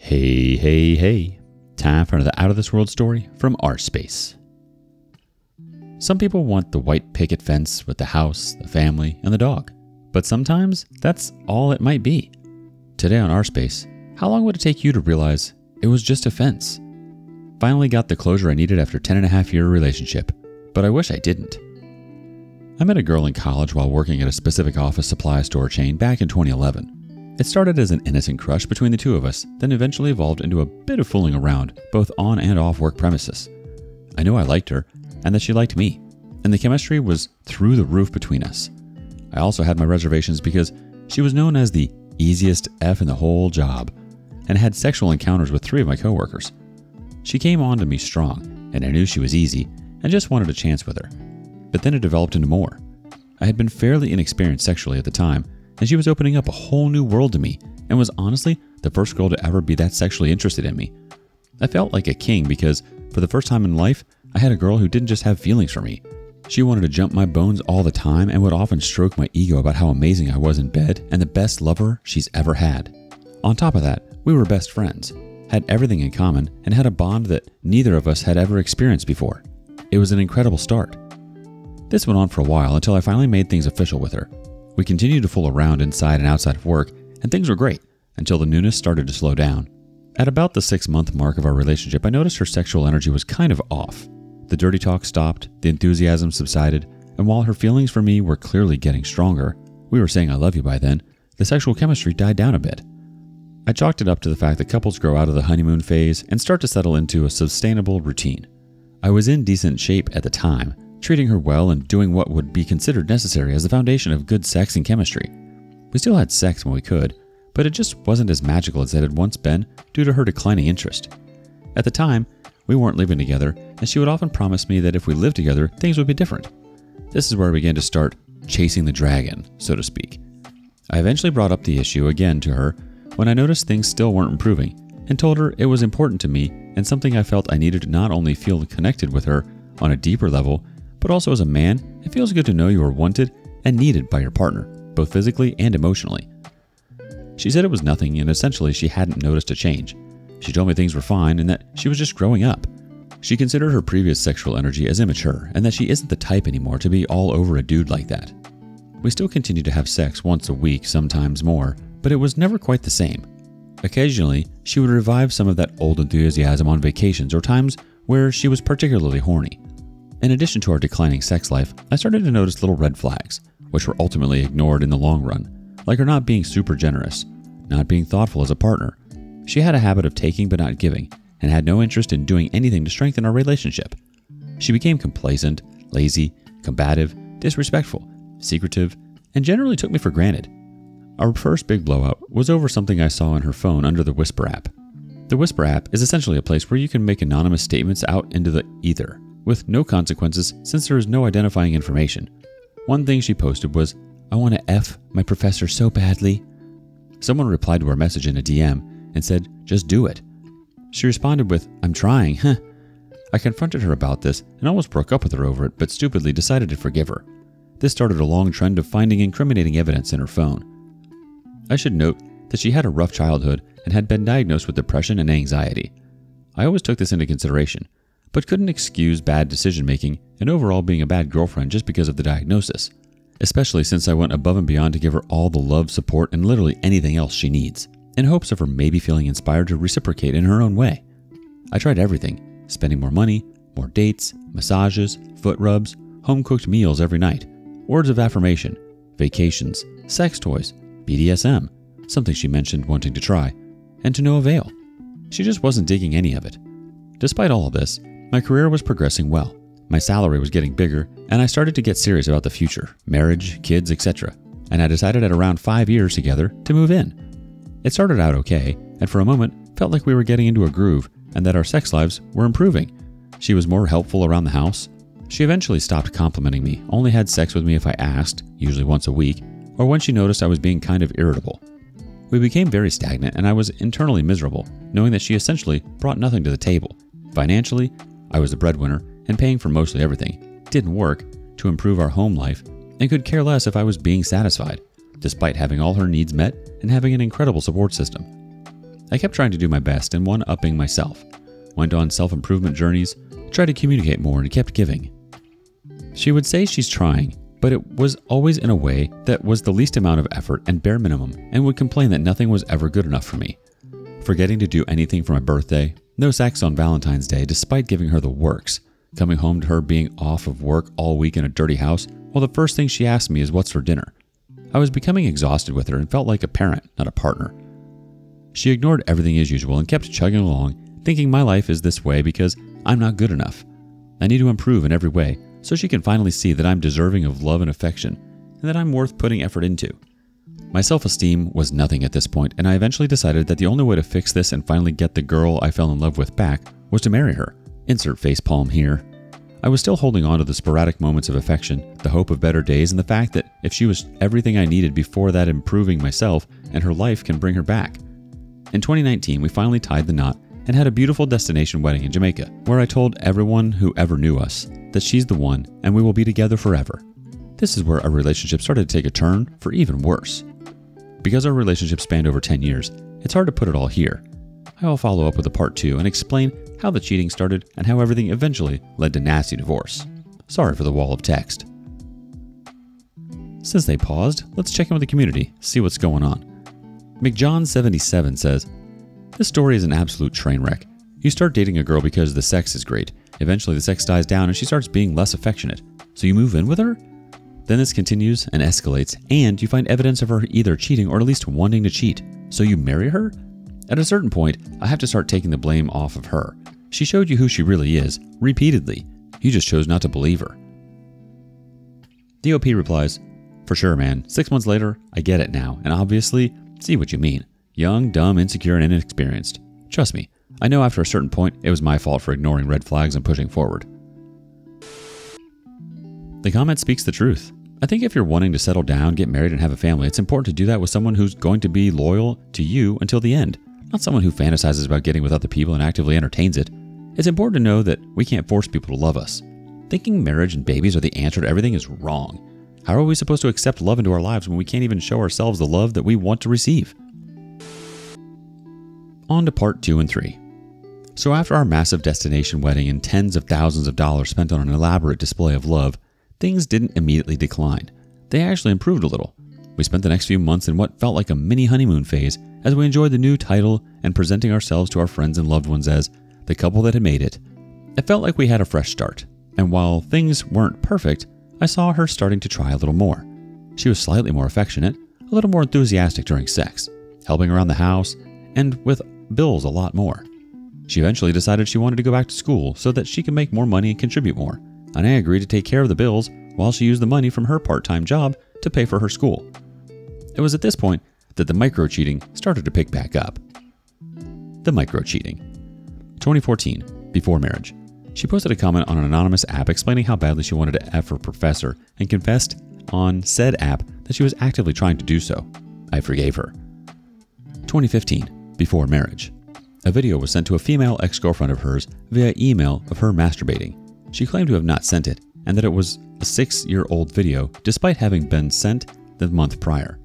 Hey, hey, hey. Time for another out of this world story from rSpace. Some people want the white picket fence with the house, the family, and the dog. But sometimes that's all it might be. Today on rSpace, how long would it take you to realize it was just a fence? Finally got the closure I needed after 10.5-year relationship, but I wish I didn't. I met a girl in college while working at a specific office supply store chain back in 2011. It started as an innocent crush between the two of us, then eventually evolved into a bit of fooling around, both on and off work premises. I knew I liked her, and that she liked me, and the chemistry was through the roof between us. I also had my reservations because she was known as the easiest F in the whole job, and had sexual encounters with 3 of my coworkers. She came on to me strong, and I knew she was easy, and just wanted a chance with her. But then it developed into more. I had been fairly inexperienced sexually at the time, and she was opening up a whole new world to me, and was honestly the first girl to ever be that sexually interested in me. I felt like a king because, for the first time in life, I had a girl who didn't just have feelings for me. She wanted to jump my bones all the time and would often stroke my ego about how amazing I was in bed and the best lover she's ever had. On top of that, we were best friends, had everything in common, and had a bond that neither of us had ever experienced before. It was an incredible start. This went on for a while until I finally made things official with her. We continued to fool around inside and outside of work, and things were great until the newness started to slow down. At about the 6-month mark of our relationship, I noticed her sexual energy was kind of off. The dirty talk stopped, the enthusiasm subsided, and while her feelings for me were clearly getting stronger, we were saying I love you by then, the sexual chemistry died down a bit. I chalked it up to the fact that couples grow out of the honeymoon phase and start to settle into a sustainable routine. I was in decent shape at the time, treating her well and doing what would be considered necessary as the foundation of good sex and chemistry. We still had sex when we could, but it just wasn't as magical as it had once been due to her declining interest. At the time, we weren't living together, and she would often promise me that if we lived together, things would be different. This is where I began to start chasing the dragon, so to speak. I eventually brought up the issue again to her when I noticed things still weren't improving, and told her it was important to me and something I felt I needed to not only feel connected with her on a deeper level, but also as a man, it feels good to know you are wanted and needed by your partner, both physically and emotionally. She said it was nothing, and essentially she hadn't noticed a change. She told me things were fine and that she was just growing up. She considered her previous sexual energy as immature and that she isn't the type anymore to be all over a dude like that. We still continued to have sex once a week, sometimes more, but it was never quite the same. Occasionally, she would revive some of that old enthusiasm on vacations or times where she was particularly horny. In addition to our declining sex life, I started to notice little red flags, which were ultimately ignored in the long run, like her not being super generous, not being thoughtful as a partner. She had a habit of taking but not giving, and had no interest in doing anything to strengthen our relationship. She became complacent, lazy, combative, disrespectful, secretive, and generally took me for granted. Our first big blowout was over something I saw on her phone under the Whisper app. The Whisper app is essentially a place where you can make anonymous statements out into the ether, with no consequences since there is no identifying information. One thing she posted was, "I want to F my professor so badly." Someone replied to her message in a DM and said, "Just do it." She responded with, "I'm trying, huh." I confronted her about this and almost broke up with her over it, but stupidly decided to forgive her. This started a long trend of finding incriminating evidence in her phone. I should note that she had a rough childhood and had been diagnosed with depression and anxiety. I always took this into consideration, but couldn't excuse bad decision-making and overall being a bad girlfriend just because of the diagnosis, especially since I went above and beyond to give her all the love, support, and literally anything else she needs, in hopes of her maybe feeling inspired to reciprocate in her own way. I tried everything, spending more money, more dates, massages, foot rubs, home-cooked meals every night, words of affirmation, vacations, sex toys, BDSM, something she mentioned wanting to try, and to no avail. She just wasn't digging any of it. Despite all of this, my career was progressing well, my salary was getting bigger, and I started to get serious about the future, marriage, kids, etc. And I decided at around 5 years together to move in. It started out okay, and for a moment felt like we were getting into a groove and that our sex lives were improving. She was more helpful around the house. She eventually stopped complimenting me, only had sex with me if I asked, usually once a week, or when she noticed I was being kind of irritable. We became very stagnant and I was internally miserable, knowing that she essentially brought nothing to the table. Financially, I was the breadwinner and paying for mostly everything, didn't work to improve our home life, and could care less if I was being satisfied, despite having all her needs met and having an incredible support system. I kept trying to do my best and one-upping myself. Went on self-improvement journeys, tried to communicate more, and kept giving. She would say she's trying, but it was always in a way that was the least amount of effort and bare minimum, and would complain that nothing was ever good enough for me. Forgetting to do anything for my birthday, no sex on Valentine's Day despite giving her the works, coming home to her being off of work all week in a dirty house, while the first thing she asked me is what's for dinner. I was becoming exhausted with her and felt like a parent, not a partner. She ignored everything as usual and kept chugging along, thinking my life is this way because I'm not good enough. I need to improve in every way so she can finally see that I'm deserving of love and affection and that I'm worth putting effort into. My self-esteem was nothing at this point, and I eventually decided that the only way to fix this and finally get the girl I fell in love with back was to marry her. Insert facepalm here. I was still holding on to the sporadic moments of affection, the hope of better days, and the fact that if she was everything I needed before that, improving myself and her life can bring her back. In 2019, we finally tied the knot and had a beautiful destination wedding in Jamaica, where I told everyone who ever knew us that she's the one and we will be together forever. This is where our relationship started to take a turn for even worse. Because our relationship spanned over 10 years, it's hard to put it all here. I will follow up with a part 2 and explain how the cheating started and how everything eventually led to nasty divorce. Sorry for the wall of text. Since they paused, let's check in with the community, see what's going on. McJohn77 says, "This story is an absolute train wreck. You start dating a girl because the sex is great. Eventually the sex dies down and she starts being less affectionate. So you move in with her? Then this continues and escalates, and you find evidence of her either cheating or at least wanting to cheat. So you marry her? At a certain point, I have to start taking the blame off of her. She showed you who she really is, repeatedly. You just chose not to believe her." DOP replies, "For sure, man. 6 months later, I get it now, and obviously see what you mean. Young, dumb, insecure, and inexperienced. Trust me, I know after a certain point, it was my fault for ignoring red flags and pushing forward." The comment speaks the truth. I think if you're wanting to settle down, get married, and have a family, it's important to do that with someone who's going to be loyal to you until the end, not someone who fantasizes about getting with other people and actively entertains it. It's important to know that we can't force people to love us. Thinking marriage and babies are the answer to everything is wrong. How are we supposed to accept love into our lives when we can't even show ourselves the love that we want to receive? On to part 2 and 3. So after our massive destination wedding and tens of thousands of dollars spent on an elaborate display of love, things didn't immediately decline. They actually improved a little. We spent the next few months in what felt like a mini honeymoon phase as we enjoyed the new title and presenting ourselves to our friends and loved ones as the couple that had made it. It felt like we had a fresh start, and while things weren't perfect, I saw her starting to try a little more. She was slightly more affectionate, a little more enthusiastic during sex, helping around the house, and with bills a lot more. She eventually decided she wanted to go back to school so that she could make more money and contribute more, and I agreed to take care of the bills while she used the money from her part-time job to pay for her school. It was at this point that the micro-cheating started to pick back up. The micro-cheating. 2014, before marriage. She posted a comment on an anonymous app explaining how badly she wanted to F her professor and confessed on said app that she was actively trying to do so. I forgave her. 2015, before marriage. A video was sent to a female ex-girlfriend of hers via email of her masturbating. She claimed to have not sent it and that it was a 6-year-old video despite having been sent the month prior.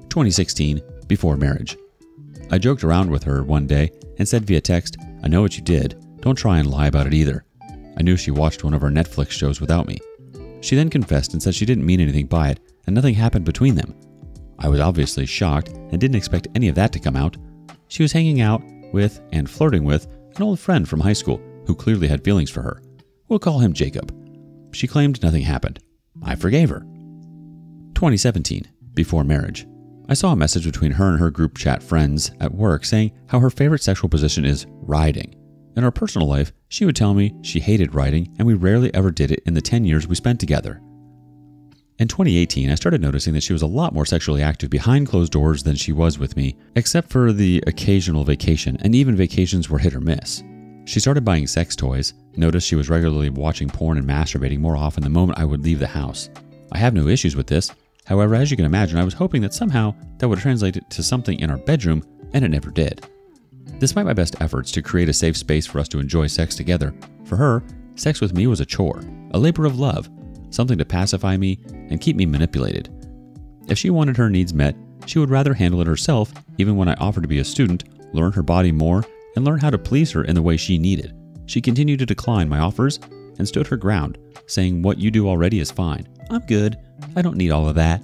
2016, before marriage. I joked around with her one day and said via text, "I know what you did. Don't try and lie about it either." I knew she watched one of our Netflix shows without me. She then confessed and said she didn't mean anything by it and nothing happened between them. I was obviously shocked and didn't expect any of that to come out. She was hanging out with and flirting with an old friend from high school who clearly had feelings for her. We'll call him Jacob. She claimed nothing happened. I forgave her. 2017, before marriage. I saw a message between her and her group chat friends at work saying how her favorite sexual position is riding. In her personal life, she would tell me she hated riding and we rarely ever did it in the 10 years we spent together. In 2018, I started noticing that she was a lot more sexually active behind closed doors than she was with me, except for the occasional vacation, and even vacations were hit or miss. She started buying sex toys, noticed she was regularly watching porn and masturbating more often the moment I would leave the house. I have no issues with this. However, as you can imagine, I was hoping that somehow that would translate to something in our bedroom, and it never did. Despite my best efforts to create a safe space for us to enjoy sex together, for her, sex with me was a chore, a labor of love, something to pacify me and keep me manipulated. If she wanted her needs met, She would rather handle it herself, even when I offered to be a student, learn her body more, and learn how to please her in the way she needed. She continued to decline my offers and stood her ground, saying what you do already is fine. I'm good. I don't need all of that.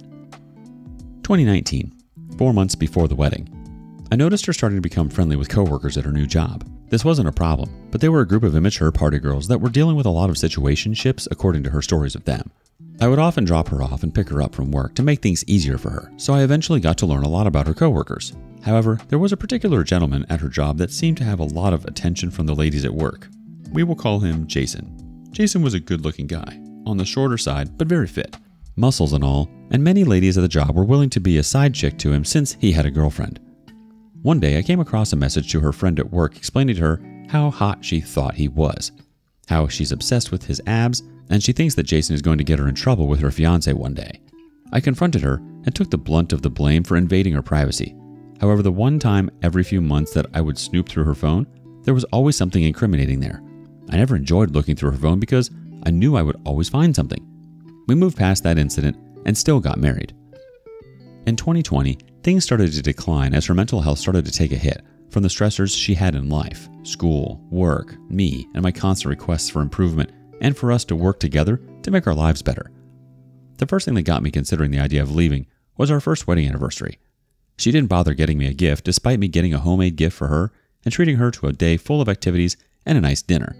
2019, 4 months before the wedding. I noticed her starting to become friendly with coworkers at her new job. This wasn't a problem, but they were a group of immature party girls that were dealing with a lot of situationships according to her stories of them. I would often drop her off and pick her up from work to make things easier for her, so I eventually got to learn a lot about her coworkers. However, there was a particular gentleman at her job that seemed to have a lot of attention from the ladies at work. We will call him Jason. Jason was a good-looking guy, on the shorter side, but very fit. Muscles and all, and many ladies at the job were willing to be a side chick to him since he had a girlfriend. One day, I came across a message to her friend at work explaining to her how hot she thought he was, how she's obsessed with his abs, and she thinks that Jason is going to get her in trouble with her fiancé one day. I confronted her and took the blunt of the blame for invading her privacy. However, the one time every few months that I would snoop through her phone, there was always something incriminating there. I never enjoyed looking through her phone because I knew I would always find something. We moved past that incident and still got married. In 2020, things started to decline as her mental health started to take a hit from the stressors she had in life, school, work, me, and my constant requests for improvement and for us to work together to make our lives better. The first thing that got me considering the idea of leaving was our first wedding anniversary. She didn't bother getting me a gift despite me getting a homemade gift for her and treating her to a day full of activities and a nice dinner.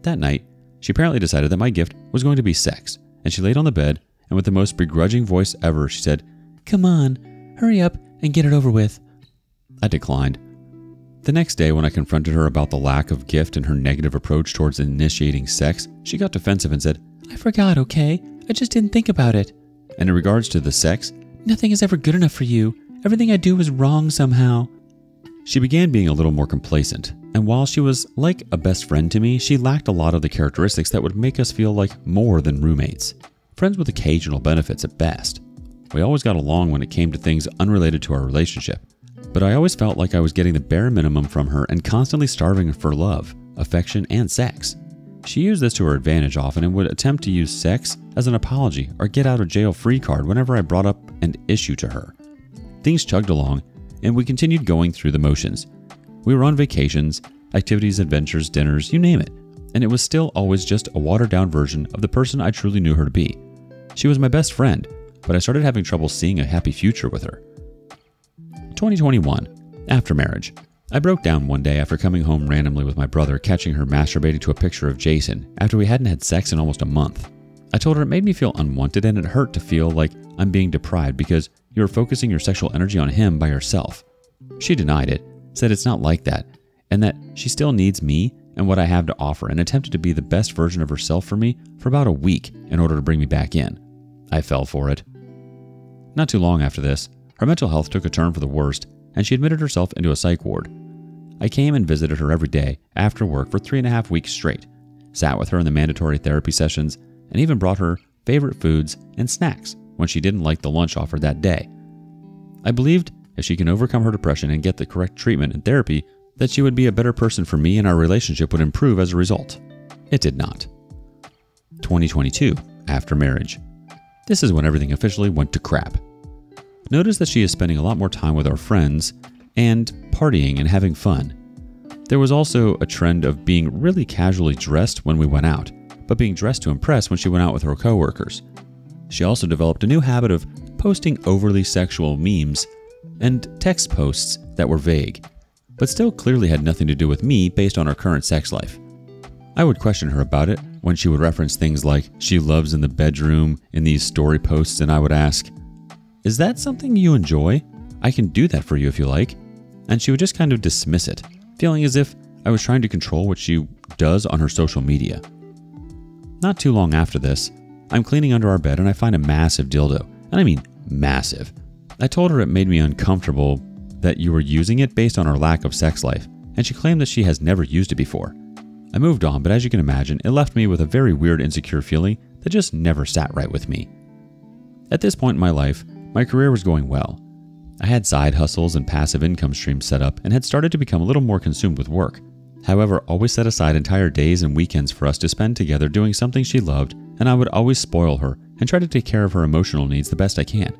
That night, she apparently decided that my gift was going to be sex, and she laid on the bed and with the most begrudging voice ever, she said, "Come on, hurry up and get it over with." I declined. The next day, when I confronted her about the lack of gift and her negative approach towards initiating sex, she got defensive and said, "I forgot, okay? I just didn't think about it." And in regards to the sex, "Nothing is ever good enough for you. Everything I do is wrong somehow." She began being a little more complacent, and while she was like a best friend to me, she lacked a lot of the characteristics that would make us feel like more than roommates. Friends with occasional benefits at best. We always got along when it came to things unrelated to our relationship, but I always felt like I was getting the bare minimum from her and constantly starving for love, affection, and sex. She used this to her advantage often and would attempt to use sex as an apology or get out of jail free card whenever I brought up an issue to her. Things chugged along, and we continued going through the motions. We were on vacations, activities, adventures, dinners, you name it, and it was still always just a watered-down version of the person I truly knew her to be. She was my best friend, but I started having trouble seeing a happy future with her. 2021, after marriage. I broke down one day after coming home randomly with my brother, catching her masturbating to a picture of Jason after we hadn't had sex in almost a month. I told her it made me feel unwanted and it hurt to feel like I'm being deprived because you're focusing your sexual energy on him by yourself. She denied it, said it's not like that, and that she still needs me and what I have to offer, and attempted to be the best version of herself for me for about a week in order to bring me back in. I fell for it. Not too long after this, her mental health took a turn for the worst, and she admitted herself into a psych ward. I came and visited her every day after work for 3.5 weeks straight, sat with her in the mandatory therapy sessions, and even brought her favorite foods and snacks when she didn't like the lunch offered that day. I believed if she can overcome her depression and get the correct treatment and therapy, that she would be a better person for me and our relationship would improve as a result. It did not. 2022, after marriage. This is when everything officially went to crap. Notice that she is spending a lot more time with our friends and partying and having fun. There was also a trend of being really casually dressed when we went out, but being dressed to impress when she went out with her coworkers. She also developed a new habit of posting overly sexual memes and text posts that were vague, but still clearly had nothing to do with me based on our current sex life. I would question her about it when she would reference things like she loves in the bedroom in these story posts, and I would ask, "Is that something you enjoy? I can do that for you if you like." And she would just kind of dismiss it, feeling as if I was trying to control what she does on her social media. Not too long after this, I'm cleaning under our bed and I find a massive dildo, and I mean massive. I told her it made me uncomfortable that you were using it based on our lack of sex life, and she claimed that she has never used it before. I moved on, but as you can imagine, it left me with a very weird insecure feeling that just never sat right with me. At this point in my life, my career was going well. I had side hustles and passive income streams set up and had started to become a little more consumed with work. However, always set aside entire days and weekends for us to spend together doing something she loved, and I would always spoil her and try to take care of her emotional needs the best I can.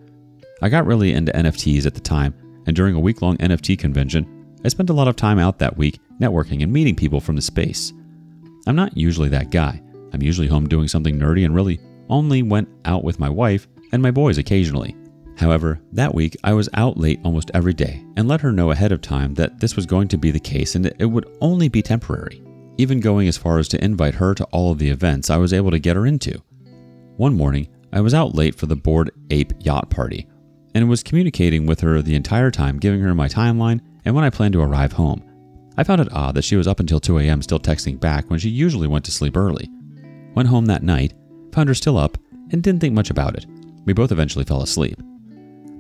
I got really into NFTs at the time, and during a week-long NFT convention, I spent a lot of time out that week networking and meeting people from the space. I'm not usually that guy. I'm usually home doing something nerdy and really only went out with my wife and my boys occasionally. However, that week I was out late almost every day and let her know ahead of time that this was going to be the case and it would only be temporary, even going as far as to invite her to all of the events I was able to get her into. One morning, I was out late for the Bored Ape yacht party and was communicating with her the entire time, giving her my timeline and when I planned to arrive home. I found it odd that she was up until 2 a.m. still texting back when she usually went to sleep early. Went home that night, found her still up, and didn't think much about it. We both eventually fell asleep.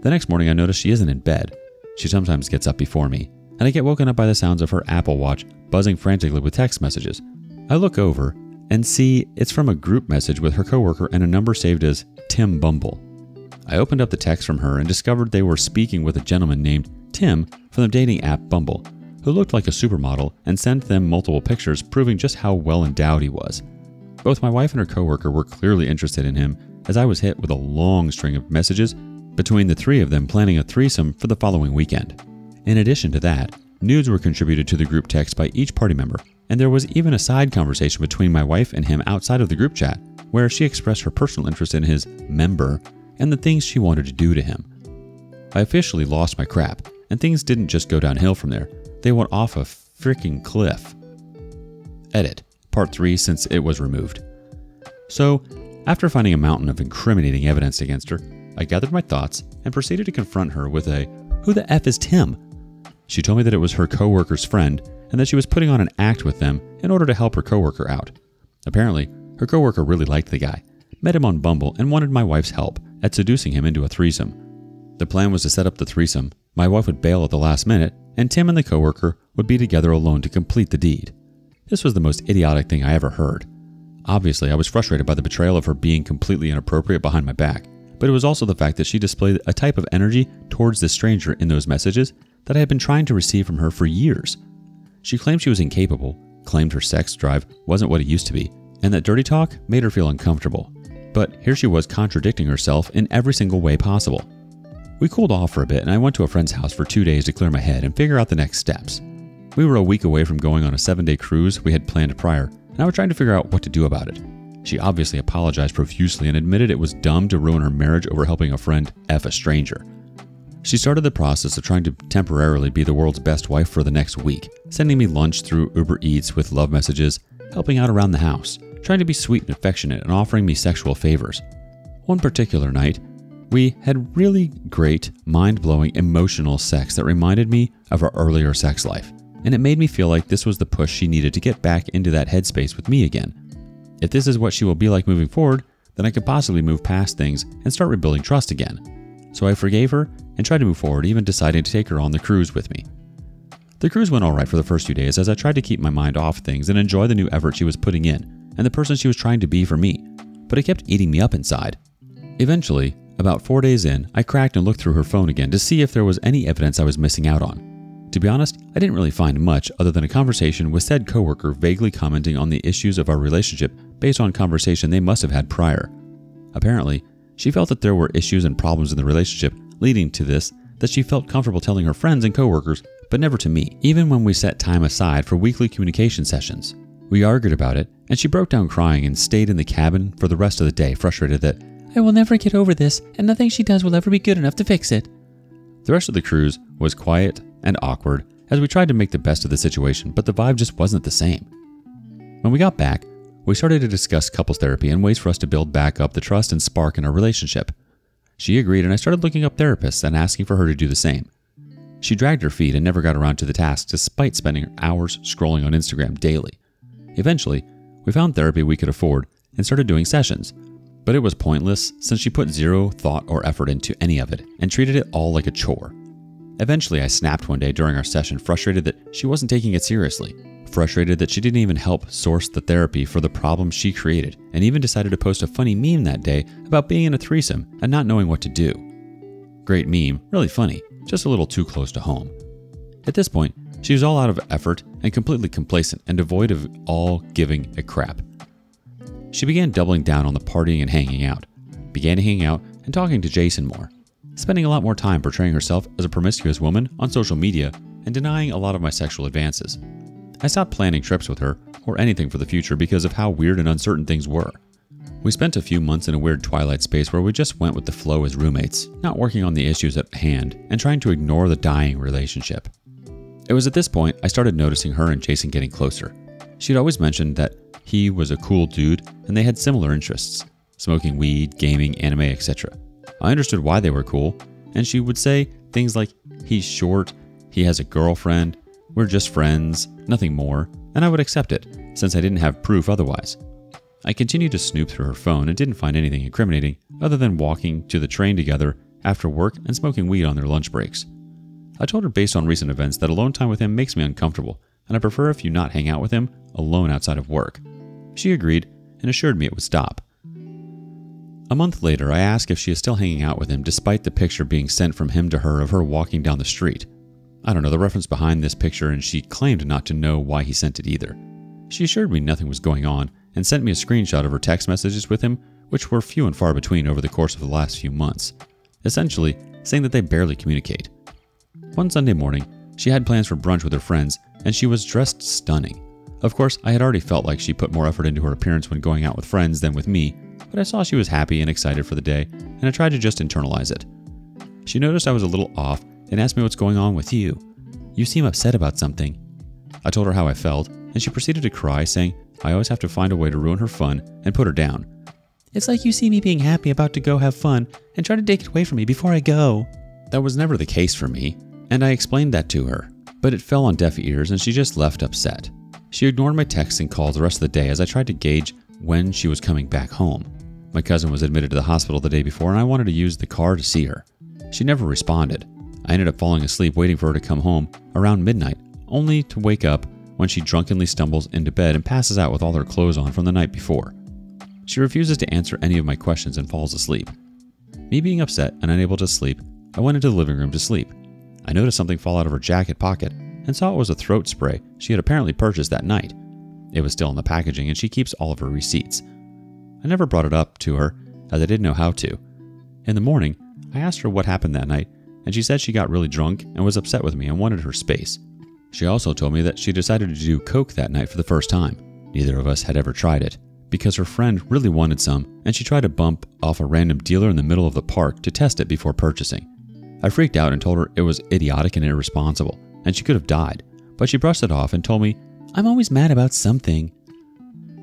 The next morning I noticed she isn't in bed. She sometimes gets up before me, and I get woken up by the sounds of her Apple Watch buzzing frantically with text messages. I look over and see it's from a group message with her coworker and a number saved as Tim Bumble. I opened up the text from her and discovered they were speaking with a gentleman named Tim from the dating app Bumble, who looked like a supermodel and sent them multiple pictures proving just how well endowed he was. Both my wife and her coworker were clearly interested in him, as I was hit with a long string of messages between the three of them planning a threesome for the following weekend. In addition to that, nudes were contributed to the group text by each party member, and there was even a side conversation between my wife and him outside of the group chat, where she expressed her personal interest in his member and the things she wanted to do to him. I officially lost my crap, and things didn't just go downhill from there. They went off a freaking cliff. Edit. Part 3 since it was removed. So, after finding a mountain of incriminating evidence against her, I gathered my thoughts and proceeded to confront her with a, "Who the F is Tim?" She told me that it was her coworker's friend and that she was putting on an act with them in order to help her coworker out. Apparently, her coworker really liked the guy, met him on Bumble, and wanted my wife's help at seducing him into a threesome. The plan was to set up the threesome, my wife would bail at the last minute, and Tim and the coworker would be together alone to complete the deed. This was the most idiotic thing I ever heard. Obviously, I was frustrated by the betrayal of her being completely inappropriate behind my back, but it was also the fact that she displayed a type of energy towards the stranger in those messages that I had been trying to receive from her for years. She claimed she was incapable, claimed her sex drive wasn't what it used to be, and that dirty talk made her feel uncomfortable. But here she was contradicting herself in every single way possible. We cooled off for a bit and I went to a friend's house for 2 days to clear my head and figure out the next steps. We were a week away from going on a 7-day cruise we had planned prior, and I was trying to figure out what to do about it. She obviously apologized profusely and admitted it was dumb to ruin her marriage over helping a friend F a stranger. She started the process of trying to temporarily be the world's best wife for the next week, sending me lunch through Uber Eats with love messages, helping out around the house, trying to be sweet and affectionate, and offering me sexual favors. One particular night, we had really great, mind-blowing, emotional sex that reminded me of our earlier sex life, and it made me feel like this was the push she needed to get back into that headspace with me again. If this is what she will be like moving forward, then I could possibly move past things and start rebuilding trust again. So I forgave her and tried to move forward, even deciding to take her on the cruise with me. The cruise went alright for the first few days as I tried to keep my mind off things and enjoy the new effort she was putting in and the person she was trying to be for me, but it kept eating me up inside. Eventually, about 4 days in, I cracked and looked through her phone again to see if there was any evidence I was missing out on. To be honest, I didn't really find much other than a conversation with said coworker vaguely commenting on the issues of our relationship based on conversation they must have had prior. Apparently, she felt that there were issues and problems in the relationship leading to this that she felt comfortable telling her friends and coworkers, but never to me, even when we set time aside for weekly communication sessions. We argued about it, and she broke down crying and stayed in the cabin for the rest of the day, frustrated that I will never get over this and nothing she does will ever be good enough to fix it. The rest of the cruise was quiet and awkward as we tried to make the best of the situation, but the vibe just wasn't the same. When we got back, we started to discuss couples therapy and ways for us to build back up the trust and spark in our relationship. She agreed and I started looking up therapists and asking for her to do the same. She dragged her feet and never got around to the task despite spending hours scrolling on Instagram daily. Eventually, we found therapy we could afford and started doing sessions, but it was pointless since she put zero thought or effort into any of it and treated it all like a chore. Eventually, I snapped one day during our session, frustrated that she wasn't taking it seriously, frustrated that she didn't even help source the therapy for the problem she created, and even decided to post a funny meme that day about being in a threesome and not knowing what to do. Great meme, really funny, just a little too close to home. At this point, she was all out of effort and completely complacent and devoid of all giving a crap. She began doubling down on the partying and hanging out, began hanging out and talking to Jason more. spending a lot more time portraying herself as a promiscuous woman on social media and denying a lot of my sexual advances. I stopped planning trips with her or anything for the future because of how weird and uncertain things were. We spent a few months in a weird twilight space where we just went with the flow as roommates, not working on the issues at hand and trying to ignore the dying relationship. It was at this point I started noticing her and Jason getting closer. She'd always mentioned that he was a cool dude and they had similar interests: smoking weed, gaming, anime, etc. I understood why they were cool, and she would say things like, "He's short, he has a girlfriend, we're just friends, nothing more," and I would accept it, since I didn't have proof otherwise. I continued to snoop through her phone and didn't find anything incriminating other than walking to the train together after work and smoking weed on their lunch breaks. I told her based on recent events that alone time with him makes me uncomfortable, and I prefer if you not hang out with him alone outside of work. She agreed and assured me it would stop. A month later, I asked if she is still hanging out with him despite the picture being sent from him to her of her walking down the street. I don't know the reference behind this picture, and she claimed not to know why he sent it either. She assured me nothing was going on and sent me a screenshot of her text messages with him, which were few and far between over the course of the last few months, essentially saying that they barely communicate. One Sunday morning, she had plans for brunch with her friends, and she was dressed stunning. Of course, I had already felt like she put more effort into her appearance when going out with friends than with me, but I saw she was happy and excited for the day, and I tried to just internalize it. She noticed I was a little off and asked me what's going on with you. "You seem upset about something." I told her how I felt, and she proceeded to cry, saying I always have to find a way to ruin her fun and put her down. "It's like you see me being happy about to go have fun and try to take it away from me before I go." That was never the case for me, and I explained that to her, but it fell on deaf ears and she just left upset. She ignored my texts and calls the rest of the day as I tried to gauge when she was coming back home. My cousin was admitted to the hospital the day before and I wanted to use the car to see her. She never responded. I ended up falling asleep waiting for her to come home around midnight, only to wake up when she drunkenly stumbles into bed and passes out with all her clothes on from the night before. She refuses to answer any of my questions and falls asleep. Me being upset and unable to sleep, I went into the living room to sleep. I noticed something fall out of her jacket pocket and saw it was a throat spray she had apparently purchased that night. It was still in the packaging and she keeps all of her receipts. I never brought it up to her as I didn't know how to. In the morning, I asked her what happened that night and she said she got really drunk and was upset with me and wanted her space. She also told me that she decided to do coke that night for the first time. Neither of us had ever tried it, because her friend really wanted some, and she tried to bump off a random dealer in the middle of the park to test it before purchasing. I freaked out and told her it was idiotic and irresponsible, and she could have died, but she brushed it off and told me, "I'm always mad about something."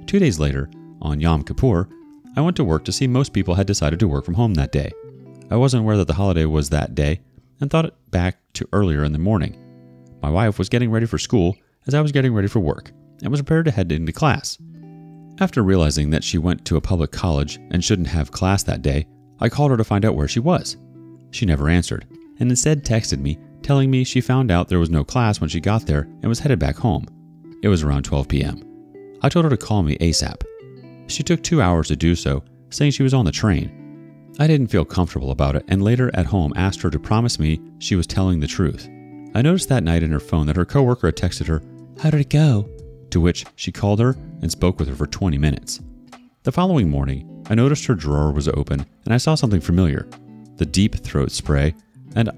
2 days later, on Yom Kippur, I went to work to see most people had decided to work from home that day. I wasn't aware that the holiday was that day, and thought it back to earlier in the morning. My wife was getting ready for school as I was getting ready for work, and was prepared to head into class. After realizing that she went to a public college and shouldn't have class that day, I called her to find out where she was. She never answered, and instead texted me, telling me she found out there was no class when she got there and was headed back home. It was around 12 p.m. I told her to call me ASAP. She took 2 hours to do so, saying she was on the train. I didn't feel comfortable about it, and later at home asked her to promise me she was telling the truth. I noticed that night in her phone that her coworker had texted her, "How did it go?" To which she called her and spoke with her for 20 minutes. The following morning, I noticed her drawer was open and I saw something familiar, the deep throat spray, and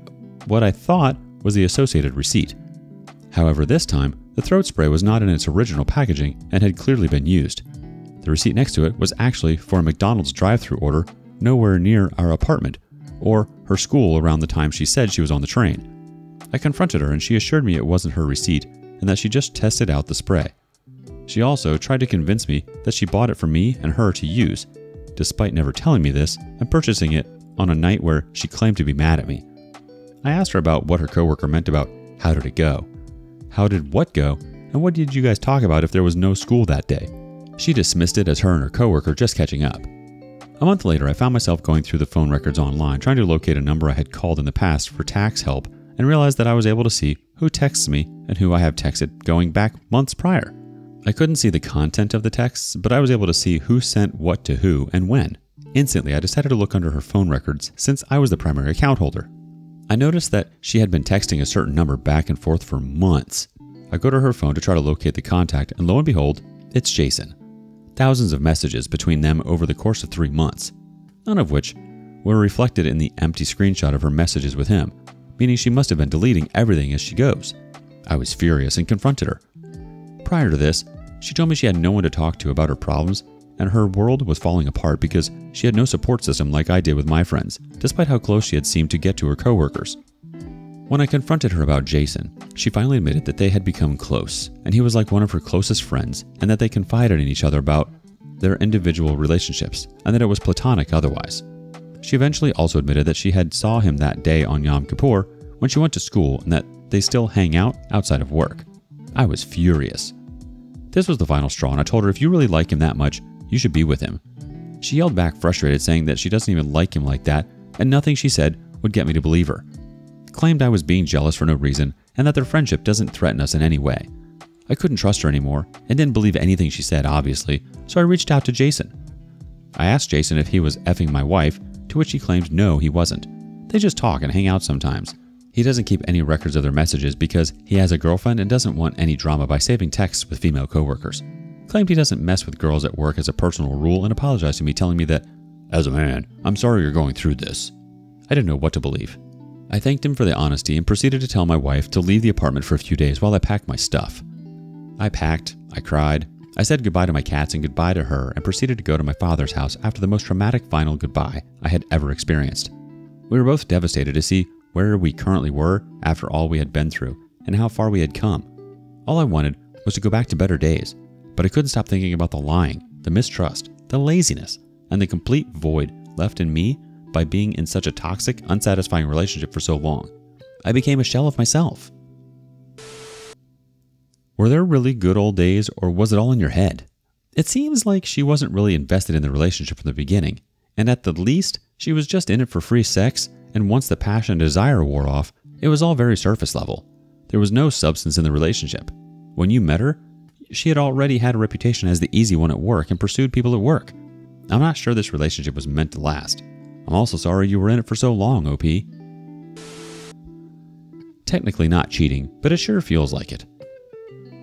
what I thought was the associated receipt. However, this time, the throat spray was not in its original packaging and had clearly been used. The receipt next to it was actually for a McDonald's drive-thru order nowhere near our apartment or her school around the time she said she was on the train. I confronted her and she assured me it wasn't her receipt and that she just tested out the spray. She also tried to convince me that she bought it for me and her to use, despite never telling me this and purchasing it on a night where she claimed to be mad at me. I asked her about what her coworker meant about "how did it go?" How did what go? And what did you guys talk about if there was no school that day? She dismissed it as her and her coworker just catching up. A month later, I found myself going through the phone records online trying to locate a number I had called in the past for tax help, and realized that I was able to see who texts me and who I have texted going back months prior. I couldn't see the content of the texts, but I was able to see who sent what to who and when. Instantly, I decided to look under her phone records since I was the primary account holder. I noticed that she had been texting a certain number back and forth for months. I go to her phone to try to locate the contact, and lo and behold, it's Jason. Thousands of messages between them over the course of 3 months, none of which were reflected in the empty screenshot of her messages with him, meaning she must have been deleting everything as she goes. I was furious and confronted her. Prior to this, she told me she had no one to talk to about her problems, and her world was falling apart because she had no support system like I did with my friends, despite how close she had seemed to get to her coworkers. When I confronted her about Jason, she finally admitted that they had become close, and he was like one of her closest friends, and that they confided in each other about their individual relationships, and that it was platonic otherwise. She eventually also admitted that she had saw him that day on Yom Kippur when she went to school, and that they still hang out outside of work. I was furious. This was the final straw, and I told her if you really like him that much, you should be with him. She yelled back frustrated, saying that she doesn't even like him like that, and nothing she said would get me to believe her. Claimed I was being jealous for no reason, and that their friendship doesn't threaten us in any way. I couldn't trust her anymore, and didn't believe anything she said, obviously, so I reached out to Jason. I asked Jason if he was effing my wife, to which he claimed no, he wasn't. They just talk and hang out sometimes. He doesn't keep any records of their messages because he has a girlfriend and doesn't want any drama by saving texts with female coworkers. Claimed he doesn't mess with girls at work as a personal rule, and apologized to me, telling me that, as a man, I'm sorry you're going through this. I didn't know what to believe. I thanked him for the honesty and proceeded to tell my wife to leave the apartment for a few days while I packed my stuff. I packed, I cried, I said goodbye to my cats and goodbye to her, and proceeded to go to my father's house after the most traumatic final goodbye I had ever experienced. We were both devastated to see where we currently were after all we had been through and how far we had come. All I wanted was to go back to better days, but I couldn't stop thinking about the lying, the mistrust, the laziness, and the complete void left in me by being in such a toxic, unsatisfying relationship for so long. I became a shell of myself. Were there really good old days, or was it all in your head? It seems like she wasn't really invested in the relationship from the beginning, and at the least, she was just in it for free sex, and once the passion and desire wore off, it was all very surface level. There was no substance in the relationship. When you met her, she had already had a reputation as the easy one at work and pursued people at work. I'm not sure this relationship was meant to last. I'm also sorry you were in it for so long, OP. Technically not cheating, but it sure feels like it.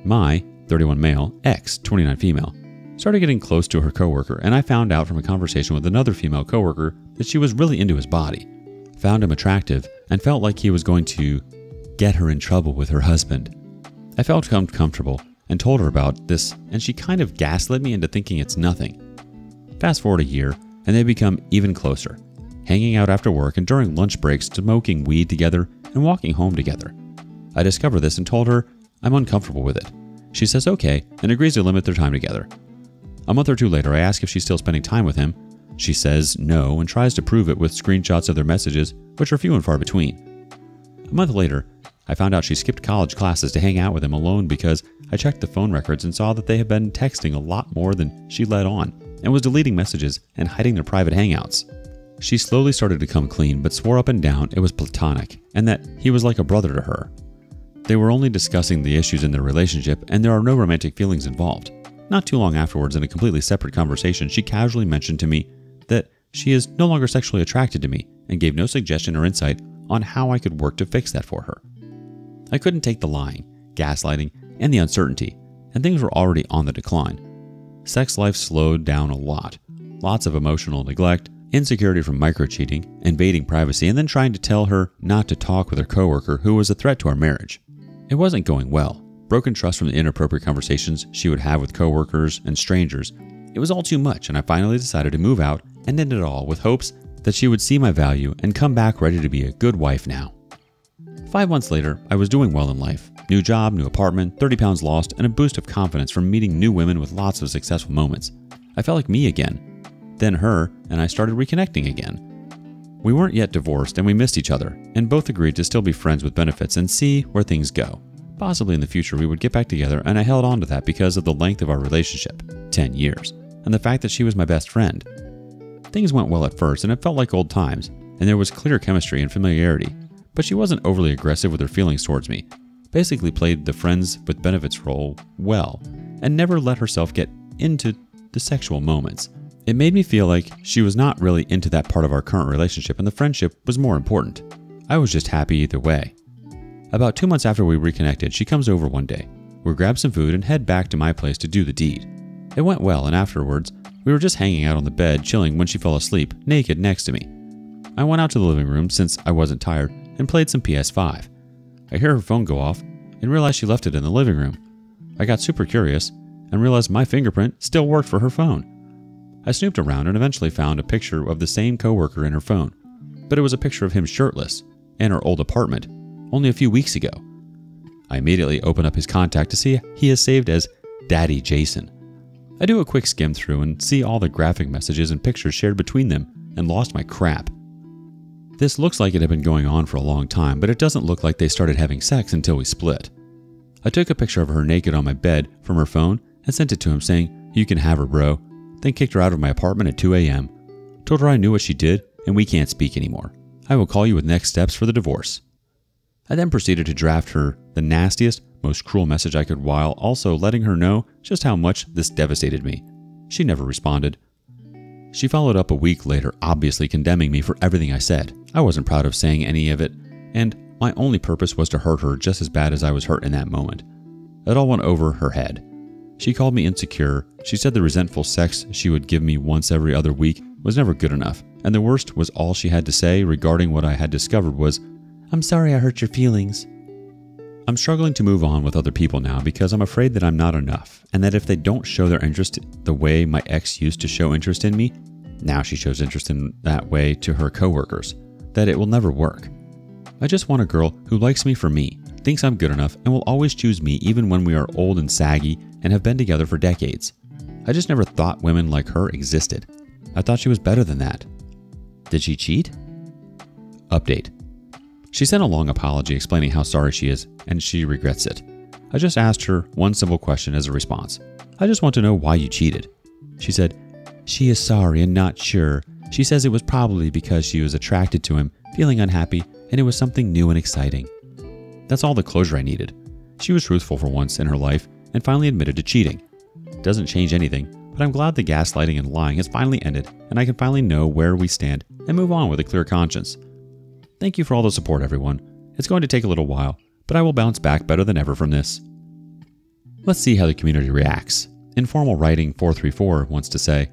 My 31 male, ex 29 female, started getting close to her coworker, and I found out from a conversation with another female coworker that she was really into his body, found him attractive, and felt like he was going to get her in trouble with her husband. I felt uncomfortable and told her about this, and she kind of gaslit me into thinking it's nothing. Fast forward a year, and they become even closer, hanging out after work and during lunch breaks, smoking weed together and walking home together. I discovered this and told her I'm uncomfortable with it. She says okay and agrees to limit their time together. A month or two later, I ask if she's still spending time with him. She says no and tries to prove it with screenshots of their messages, which are few and far between. A month later, I found out she skipped college classes to hang out with him alone because I checked the phone records and saw that they had been texting a lot more than she let on, and was deleting messages and hiding their private hangouts. She slowly started to come clean, but swore up and down it was platonic and that he was like a brother to her. They were only discussing the issues in their relationship, and there are no romantic feelings involved. Not too long afterwards, in a completely separate conversation, she casually mentioned to me that she is no longer sexually attracted to me and gave no suggestion or insight on how I could work to fix that for her. I couldn't take the lying, gaslighting, and the uncertainty, and things were already on the decline. Sex life slowed down a lot. Lots of emotional neglect, insecurity from micro-cheating, invading privacy, and then trying to tell her not to talk with her coworker who was a threat to our marriage. It wasn't going well. Broken trust from the inappropriate conversations she would have with coworkers and strangers. It was all too much, and I finally decided to move out and end it all with hopes that she would see my value and come back ready to be a good wife now. 5 months later, I was doing well in life. New job, new apartment, 30 pounds lost, and a boost of confidence from meeting new women with lots of successful moments. I felt like me again. Then her and I started reconnecting again. We weren't yet divorced and we missed each other, and both agreed to still be friends with benefits and see where things go. Possibly in the future we would get back together, and I held on to that because of the length of our relationship, 10 years, and the fact that she was my best friend. Things went well at first and it felt like old times, and there was clear chemistry and familiarity, but she wasn't overly aggressive with her feelings towards me, basically played the friends with benefits role well, and never let herself get into the sexual moments. It made me feel like she was not really into that part of our current relationship and the friendship was more important. I was just happy either way. About 2 months after we reconnected, she comes over one day. We grab some food and head back to my place to do the deed. It went well, and afterwards, we were just hanging out on the bed chilling when she fell asleep, naked next to me. I went out to the living room since I wasn't tired and played some PS5. I hear her phone go off and realize she left it in the living room. I got super curious and realized my fingerprint still worked for her phone. I snooped around and eventually found a picture of the same coworker in her phone, but it was a picture of him shirtless in her old apartment only a few weeks ago. I immediately open up his contact to see he is saved as Daddy Jason. I do a quick skim through and see all the graphic messages and pictures shared between them and lost my crap. This looks like it had been going on for a long time, but it doesn't look like they started having sex until we split. I took a picture of her naked on my bed from her phone and sent it to him saying, "You can have her, bro," then kicked her out of my apartment at 2 a.m. Told her I knew what she did and we can't speak anymore. I will call you with next steps for the divorce. I then proceeded to draft her the nastiest, most cruel message I could while also letting her know just how much this devastated me. She never responded. She followed up a week later, obviously condemning me for everything I said. I wasn't proud of saying any of it, and my only purpose was to hurt her just as bad as I was hurt in that moment. It all went over her head. She called me insecure. She said the resentful sex she would give me once every other week was never good enough, and the worst was all she had to say regarding what I had discovered was, "I'm sorry I hurt your feelings." I'm struggling to move on with other people now because I'm afraid that I'm not enough, and that if they don't show their interest the way my ex used to show interest in me, now she shows interest in that way to her coworkers, that it will never work. I just want a girl who likes me for me, thinks I'm good enough, and will always choose me even when we are old and saggy and have been together for decades. I just never thought women like her existed. I thought she was better than that. Did she cheat? Update. She sent a long apology explaining how sorry she is and she regrets it. I just asked her one simple question as a response. "I just want to know why you cheated." She said, "She is sorry and not sure. She says it was probably because she was attracted to him, feeling unhappy, and it was something new and exciting." That's all the closure I needed. She was truthful for once in her life and finally admitted to cheating. It doesn't change anything, but I'm glad the gaslighting and lying has finally ended and I can finally know where we stand and move on with a clear conscience. Thank you for all the support, everyone. It's going to take a little while, but I will bounce back better than ever from this. Let's see how the community reacts. Informal Writing 434 wants to say,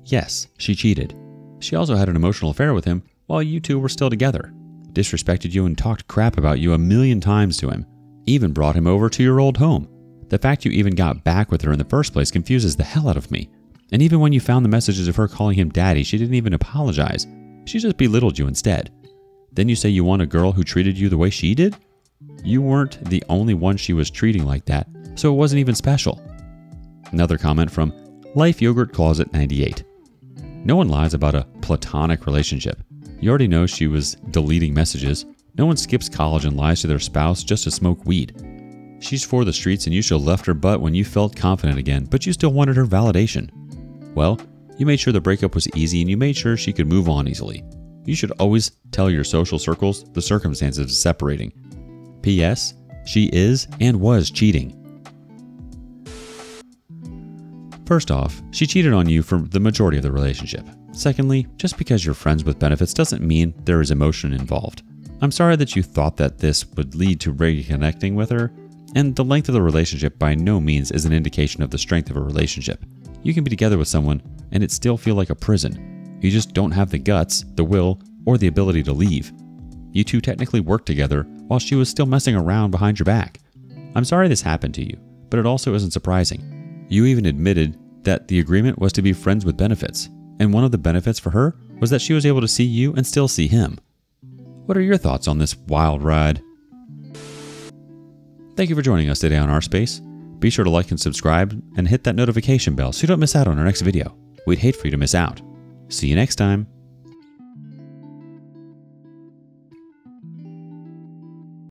"Yes, she cheated. She also had an emotional affair with him while you two were still together. Disrespected you and talked crap about you a million times to him. Even brought him over to your old home. The fact you even got back with her in the first place confuses the hell out of me. And even when you found the messages of her calling him daddy, she didn't even apologize. She just belittled you instead. Then you say you want a girl who treated you the way she did? You weren't the only one she was treating like that, so it wasn't even special." Another comment from Life Yogurt Closet 98. "No one lies about a platonic relationship. You already know she was deleting messages. No one skips college and lies to their spouse just to smoke weed. She's for the streets and you should have left her butt when you felt confident again, but you still wanted her validation. Well, you made sure the breakup was easy and you made sure she could move on easily. You should always tell your social circles the circumstances of separating. P.S. She is and was cheating." First off, she cheated on you for the majority of the relationship. Secondly, just because you're friends with benefits doesn't mean there is emotion involved. I'm sorry that you thought that this would lead to reconnecting with her, and the length of the relationship by no means is an indication of the strength of a relationship. You can be together with someone and it still feel like a prison. You just don't have the guts, the will, or the ability to leave. You two technically worked together while she was still messing around behind your back. I'm sorry this happened to you, but it also isn't surprising. You even admitted that the agreement was to be friends with benefits, and one of the benefits for her was that she was able to see you and still see him. What are your thoughts on this wild ride? Thank you for joining us today on rSpace. Be sure to like and subscribe and hit that notification bell so you don't miss out on our next video. We'd hate for you to miss out. See you next time.